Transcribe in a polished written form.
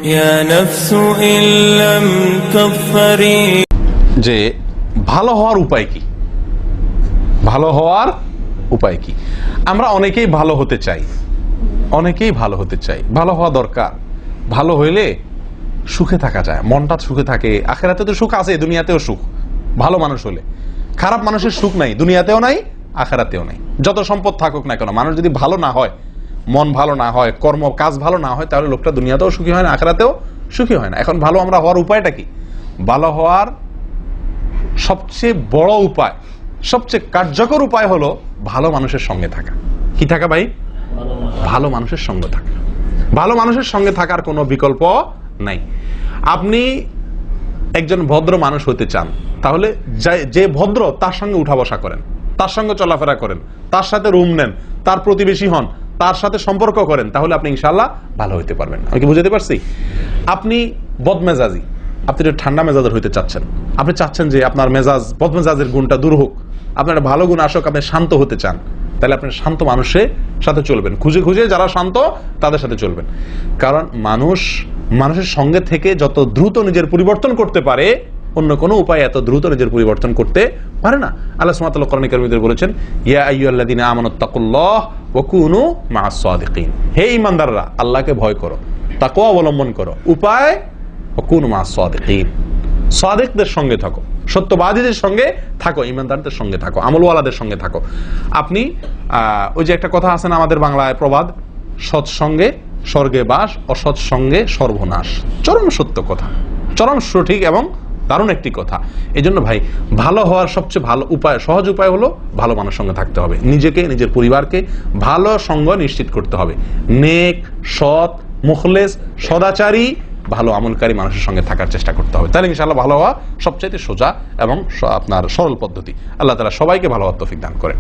يا نفس إن لم تظفري যে ভালো হওয়ার উপায় কি, ভালো হওয়ার উপায় কি? আমরা অনেকেই ভালো হতে চাই, অনেকেই ভালো হতে চাই, ভালো হওয়া দরকার। ভালো হইলে সুখে থাকা যায়, মনটা সুখে থাকে। আখিরাতে তো সুখ আছে, দুনিয়াতেও সুখ। ভালো মানুষ হলে, খারাপ মানুষের সুখ নাই, দুনিয়াতেও নাই, আখিরাতেও নাই। যত সম্পদ থাকুক না কেন, মানুষ যদি ভালো না হয়, মন ভালো না হয়, কর্ম কাজ ভালো না হয়, তাহলে লোকটা দুনিয়াতেও সুখী হয় না, আখিরাতেও সুখী হয় না। এখন ভালো আমরা হওয়ার উপায়টা কি? ভালো হওয়ার সবচেয়ে বড় উপায়, সবচেয়ে কার্যকর উপায় হলো ভালো মানুষের সঙ্গে থাকা। কি থাকা ভাই? ভালো মানুষের সঙ্গে থাকা। ভালো মানুষের সঙ্গে থাকার কোনো বিকল্প নাই। আপনি একজন ভদ্র মানুষ হতে চান, তাহলে যে ভদ্র তার সঙ্গে উঠা বসা করেন, তার সঙ্গে চলাফেরা করেন, তার সাথে রুম নেন, তার প্রতিবেশী হন, তার সাথে সম্পর্ক করেন, তাহলে আপনি ইনশাআল্লাহ ভালো হইতে পারবেন। আমি কি বুঝাতে পারছি? আপনি বদমেজাজি, আপনি ঠান্ডা মেজাজের হইতে চাচ্ছেন, আপনি চাচ্ছেন যে আপনার মেজাজ, বদমেজাজের গুণটা দূর হোক, আপনার ভালো গুণ আসুক, আপনি শান্ত হতে চান, তাহলে আপনি শান্ত মানুষের সাথে চলবেন, খুঁজে খুঁজে যারা শান্ত তাদের সাথে চলবেন। কারণ মানুষের সঙ্গে থেকে যত দ্রুত নিজের পরিবর্তন করতে পারে, অন্য কোনো উপায় এত দ্রুত নিজের পরিবর্তন করতে পারে না। আল্লাহ সুবহানাহু ওয়া তাআলা কোরআনে কারীমে বলেছেন, ইয়া আইয়ুহাল্লাযীনা আমানুত্তাকুল্লাহ ওয়া কুনু মা'আস সাদিকিন। হে ঈমানদাররা, আল্লাহকে ভয় করো, তাকওয়া অবলম্বন করো। উপায় ওয়া কুনু মা'আস সাদিকিন, সাদিকদের সঙ্গে থাকো, সত্যবাদীদের সঙ্গে থাকো, ঈমানদারদের সঙ্গে থাকো, আমলওয়ালাদের সঙ্গে থাকো। আপনি ওই যে একটা কথা আছে না আমাদের বাংলায় প্রবাদ, সৎসঙ্গে স্বর্গে বাস, অসৎ সঙ্গে সর্বনাশ। চরম সত্য কথা, চরম সঠিক এবং দারুণ একটি কথা। এই জন্য ভাই, ভালো হওয়ার সবচেয়ে ভালো উপায়, সহজ উপায় হলো ভালো মানুষের সঙ্গে থাকতে হবে। নিজেকে, নিজের পরিবারকে ভালো সঙ্গ নিশ্চিত করতে হবে। নেক, সৎ, মুখলেস, সদাচারী, ভালো আমলকারী মানুষের সঙ্গে থাকার চেষ্টা করতে হবে। তাহলে ইনশাআল্লাহ ভালো হওয়া সবচাইতে সোজা এবং আপনার সরল পদ্ধতি। আল্লাহ তাআলা সবাইকে ভালো হওয়ার তৌফিক দান করেন।